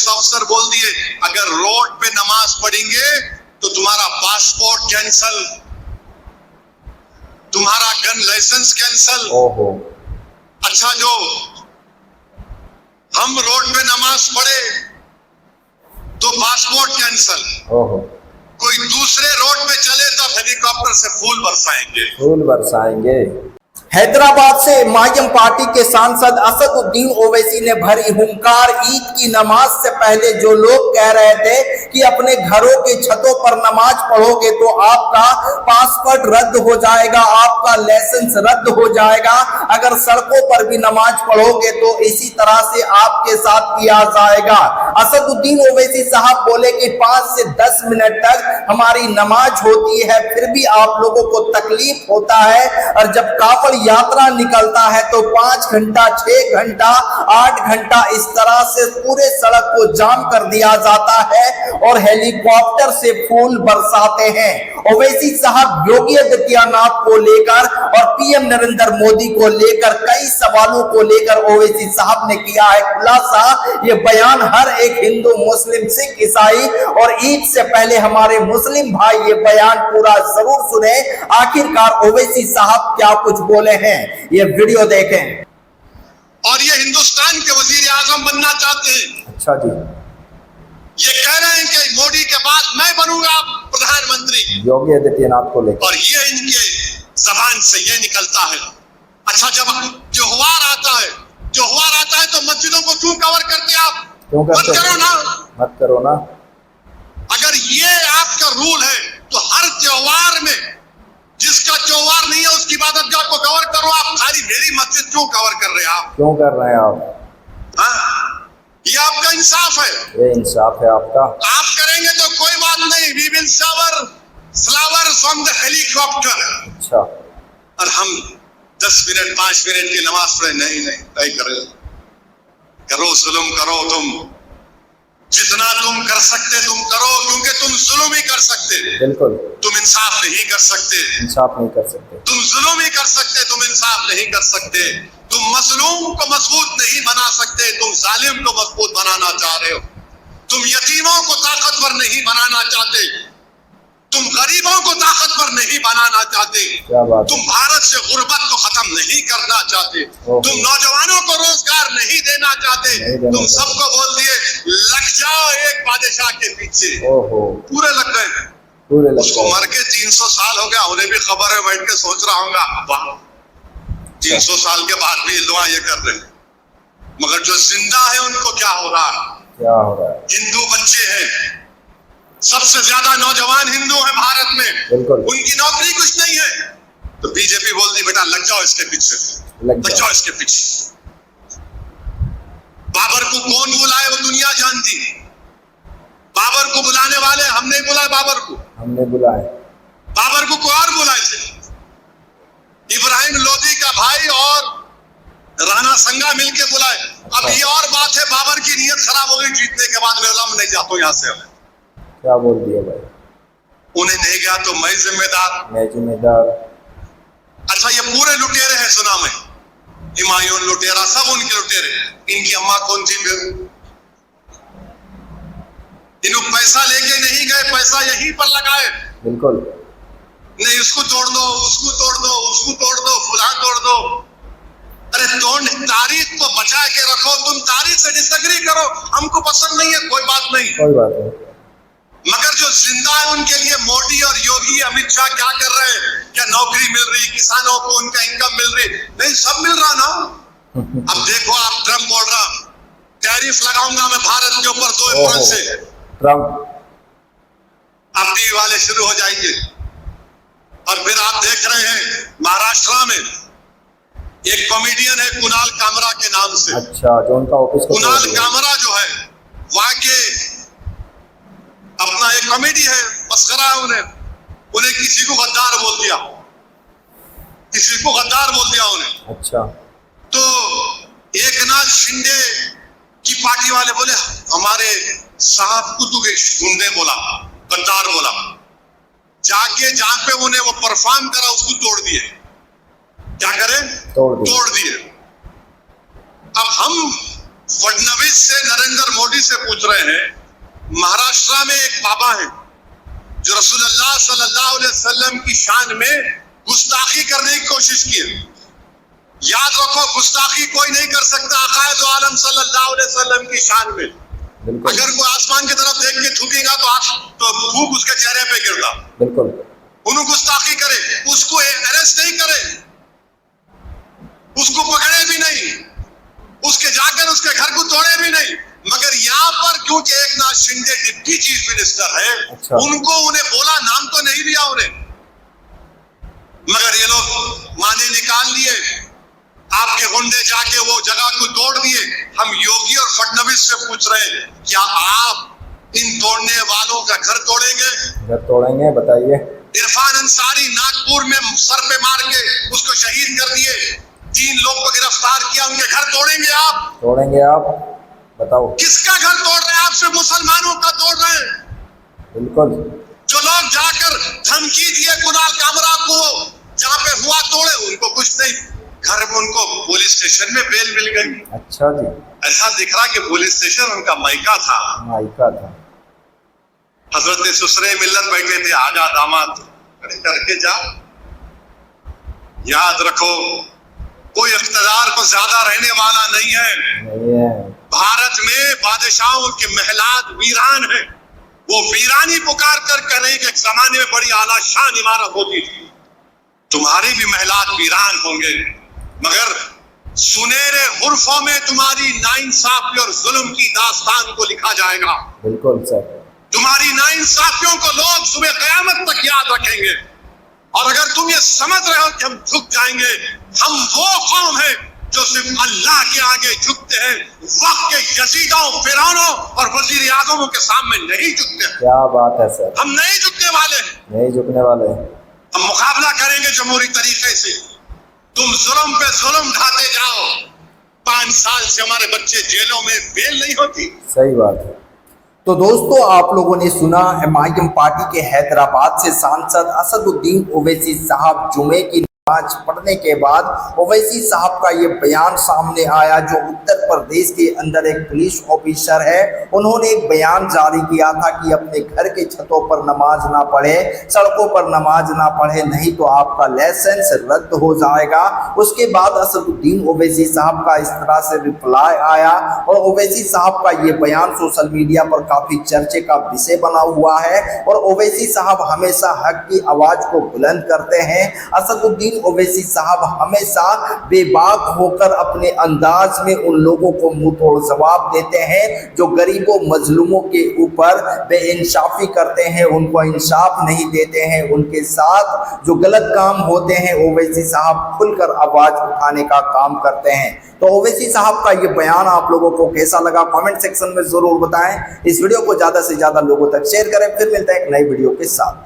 Police officer बोल दिए अगर रोड पे नमाज पढ़ेंगे तो तुम्हारा पासपोर्ट कैंसल, तुम्हारा गन लाइसेंस कैंसल। ओहो। अच्छा, जो हम रोड पे नमाज पढ़े तो पासपोर्ट कैंसल। ओहो। कोई दूसरे रोड पे चले तो हेलीकॉप्टर से फूल बरसाएंगे। फूल बरसाएंगे। हैदराबाद से मायम पार्टी के सांसद असदुद्दीन ओवैसी ने भरी हुंकार। ईद की नमाज से पहले जो लोग कह रहे थे कि अपने घरों के छतों पर नमाज पढ़ोगे तो आपका पासपोर्ट रद्द हो जाएगा, आपका लाइसेंस रद्द हो जाएगा, अगर सड़कों पर भी नमाज पढ़ोगे तो इसी तरह से आपके साथ किया जाएगा। असदुद्दीन ओवैसी साहब बोले कि 5 से 10 मिनट तक हमारी नमाज होती है, फिर भी आप लोगों को तकलीफ होता है, और जब कावड़ यात्रा निकलता है तो 5 घंटा, 6 घंटा, 8 घंटा इस तरह से पूरे सड़क को जाम कर दिया जाता है और हेलीकॉप्टर से फूल बरसाते हैं। ओवैसी साहब योगी आदित्यनाथ को लेकर और पीएम नरेंद्र मोदी को लेकर कई सवालों को लेकर ओवैसी साहब ने किया है खुलासा। ये बयान हर एक हिंदू, मुस्लिम, सिख, ईसाई और ईद से पहले हमारे मुस्लिम भाई ये बयान पूरा जरूर सुने। आखिरकार ओवैसी साहब क्या कुछ बोले हैं, ये वीडियो देखें। और ये हिंदुस्तान के वजीर आजम बनना चाहते हैं। अच्छा जी। ये कह रहे हैं कि मोदी के बाद मैं बनूंगा प्रधानमंत्री, योगी आदित्यनाथ को लेकर, और ये इनके जबान से ये निकलता है। अच्छा, जब त्योहार आता है तो मस्जिदों को क्यों कवर करते आप? क्यों करते? मत करो ना, मत करो ना। अगर ये आपका रूल है तो हर त्योहार में जिसका त्योहार नहीं है उसकी इबादतगाह को कवर करो। आप खाली मेरी मस्जिद क्यों कवर कर रहे हैं? आप क्यों कर रहे हैं आप? हाँ, ये आपका इंसाफ है। ये इंसाफ है आपका। आप करेंगे तो कोई बात नहीं, we will shower flowers from the helicopter. अच्छा। और हम 10 मिनट 5 मिनट की नमाज पढ़े नहीं करो, जुल्म करो, तुम जितना तुम कर सकते तुम करो, क्योंकि तुम जुल्म ही कर सकते। बिल्कुल। तुम इंसाफ नहीं कर सकते। इंसाफ नहीं कर सकते। तुम जुल्म ही कर सकते, तुम इंसाफ नहीं कर सकते। तुम मजलूम को मजबूत नहीं बना सकते, तुम जालिम को मजबूत बनाना चाह रहे हो। तुम यतीमों को ताकतवर नहीं बनाना चाहते, तुम गरीबों को ताकतवर नहीं बनाना चाहते। क्या बात। तुम भारत से गुर्बत को खत्म नहीं करना चाहते, तुम नौजवानों को रोजगार नहीं देना चाहते। तुम सबको बोल दिए लग जाओ एक बादशाह के पीछे। ओहो। पूरे लग गए। उसको मर के 300 साल हो गया, उन्हें भी खबर है, बैठ के सोच रहा होगा 300 साल के बाद भी दुआ ये कर रहे हैं, मगर जो जिंदा है उनको क्या हो रहा है? क्या हो रहा है? हिंदू बच्चे हैं, सबसे ज्यादा नौजवान हिंदू हैं भारत में, उनकी नौकरी कुछ नहीं है, तो बीजेपी बोल दी बेटा लग जाओ इसके पीछे, लग जाओ इसके पीछे। बाबर को कौन बुलाए वो दुनिया जानती है। बाबर को बुलाने वाले हम नहीं बुलाए, बाबर को हमने बुलाए। बाबर को और बुलाए थे, इब्राहिम लोदी का भाई और राणा संगा मिलके बुलाए। अब ये और बात है, बाबर की नीयत खराब हो गई जीतने के बाद, मैं नहीं जाता हूं यहां से। क्या बोल दिया भाई? उन्हें नहीं गया तो मैं जिम्मेदार। अच्छा, ये पूरे लुटेरे हैं सुना में, हुमायूं लुटेरा, सब उनके लुटेरे। इनकी अम्मा कौन थी फिर? इन्हों पैसा लेके नहीं गए, पैसा यहीं पर लगाए। बिल्कुल। नहीं उसको तोड़ दो, उसको तोड़ दो, उसको तोड़ दो, फुला तोड़ दो। अरे तारीख को बचा के रखो, तुम तारीख से डिसएग्री करो, हमको पसंद नहीं है, कोई बात नहीं, कोई बात नहीं, मगर जो जिंदा है उनके लिए मोदी और योगी अमित शाह क्या कर रहे हैं? क्या नौकरी मिल रही, किसानों को उनका इनकम मिल रही? नहीं, सब मिल रहा ना। अब देखो, आप ट्रम्प बोल रहा टैरिफ लगाऊंगा मैं भारत के ऊपर 2% से। ट्रम्प अब टीवी वाले शुरू हो जाएंगे। और फिर आप देख रहे हैं महाराष्ट्र में एक कॉमेडियन है कुणाल कामरा के नाम से। अच्छा, जो उनका ऑफिस कुणाल कामरा जो है वहां के अपना एक कॉमेडी है, मस्करा है। उन्हें किसी को गद्दार बोल दिया, किसी को गद्दार बोल दिया उन्हें। अच्छा। तो एकनाथ शिंदे की पार्टी वाले बोले हमारे साहब को तू गुंडे बोला, गद्दार बोला। जाके जहां पे उन्हें वो परफॉर्म करा उसको तोड़ दिए। क्या करें? तोड़ दिए। अब हम फडणवीस से नरेंद्र मोदी से पूछ रहे हैं, महाराष्ट्र में एक बाबा है जो रसूलुल्लाह सल्लल्लाहु अलैहि वसल्लम की शान में गुस्ताखी करने की कोशिश की है। याद रखो, गुस्ताखी कोई नहीं कर सकता अकायद आलम सल्लल्लाहु अलैहि वसल्लम की शान में। अगर कोई आसमान की तरफ देख के थूकेगा तो थूक उसके चेहरे पे गिरता। बिल्कुल। उन्होंने गुस्ताखी करे, उसको अरेस्ट नहीं करे, उसको पकड़े भी नहीं, उसके जाकर उसके घर को तोड़े भी नहीं, मगर यहाँ पर क्योंकि एक नाथ शिंदे डिप्टी चीफ मिनिस्टर है, उनको उन्हें बोला, नाम तो नहीं लिया उन्हें, मगर ये लोग माने निकाल लिए। आपके गुंडे जाके वो जगह को तोड़ दिए। हम योगी और फडणवीस से पूछ रहे हैं, क्या आप इन तोड़ने वालों का घर तोड़ेंगे? घर तोड़ेंगे, बताइए। इरफान अंसारी नागपुर में सर पे मार के उसको शहीद कर दिए, 3 लोग को गिरफ्तार किया, उनके घर तोड़ेंगे आप? तोड़ेंगे आप? बताओ। किसका घर तोड़ रहे हैं आप? सिर्फ मुसलमानों का तोड़ रहे हैं। बिल्कुल। जो लोग जाकर धमकी दिए कुणाल कामरा को, जहाँ पे हुआ तोड़े, उनको कुछ नहीं, घर में उनको पुलिस स्टेशन में बेल मिल गई। अच्छा जी। ऐसा दिख रहा कि पुलिस स्टेशन उनका मायका था। मायका था। हजरत सुसरे मिल्लत बैठे थे, आजा दामाद करके जाओ। याद रखो, कोई इख्तिदार को ज्यादा रहने वाला नहीं है। भारत में बादशाहों के महलात वीरान है। वो वीरानी पुकार कर कह रहे कि एक जमाने में बड़ी आला शान इमारत होती थी, तुम्हारी भी महलात वीरान होंगे, मगर सुनहरे हुर्फों में तुम्हारी नाइंसाफी और जुल्म की दास्तान को लिखा जाएगा। बिल्कुल सर। तुम्हारी नाइंसाफियों को लोग सुबह क़यामत तक याद रखेंगे। और अगर तुम ये समझ रहे हो कि हम झुक जाएंगे, हम वो कौम है जो सिर्फ अल्लाह के आगे झुकते हैं, वक्त के यजीदों, फिरौनों और वजीर आज़मों के सामने नहीं झुकते हैं। क्या बात है सर। हम नहीं झुकने वाले हैं। नहीं झुकने वाले हैं। हम मुकाबला करेंगे जमहूरी तरीके से। तुम जुल्म पे जुल्म ढाते जाओ, 5 साल से हमारे बच्चे जेलों में बेल नहीं होती। सही बात है। तो दोस्तों, आप लोगों ने सुना एमआईएम पार्टी के हैदराबाद से सांसद असदुद्दीन ओवैसी साहब जुमे की नमाज पढ़ने के बाद ओवैसी साहब का ये बयान सामने आया, जो उत्तर प्रदेश के अंदर एक पुलिस ऑफिसर है। उन्होंने एक बयान जारी किया था कि अपने घर के छतों पर नमाज ना पढ़े, सड़कों पर नमाज ना पढ़े, नहीं तो आपका लाइसेंस रद्द हो जाएगा। उसके बाद असदुद्दीन ओवैसी साहब का इस तरह से रिप्लाई आया और ओवैसी साहब का ये बयान सोशल मीडिया पर काफी चर्चे का विषय बना हुआ है। और ओवैसी साहब हमेशा हक की आवाज को बुलंद करते हैं। असदुद्दीन ओवैसी साहब हमेशा बेबाक होकर अपने अंदाज में उन लोगों को मुंह तोड़ जवाब देते हैं जो गरीबों मजलूमों के ऊपर बेइंसाफी करते हैं, उनको इंसाफ नहीं देते हैं, उनके साथ जो गलत काम होते हैं ओवैसी साहब खुलकर आवाज उठाने का काम करते हैं। तो ओवैसी साहब का ये बयान आप लोगों को कैसा लगा कमेंट सेक्शन में जरूर बताएं। इस वीडियो को ज्यादा से ज्यादा लोगों तक शेयर करें। फिर मिलते हैं एक नई वीडियो के साथ।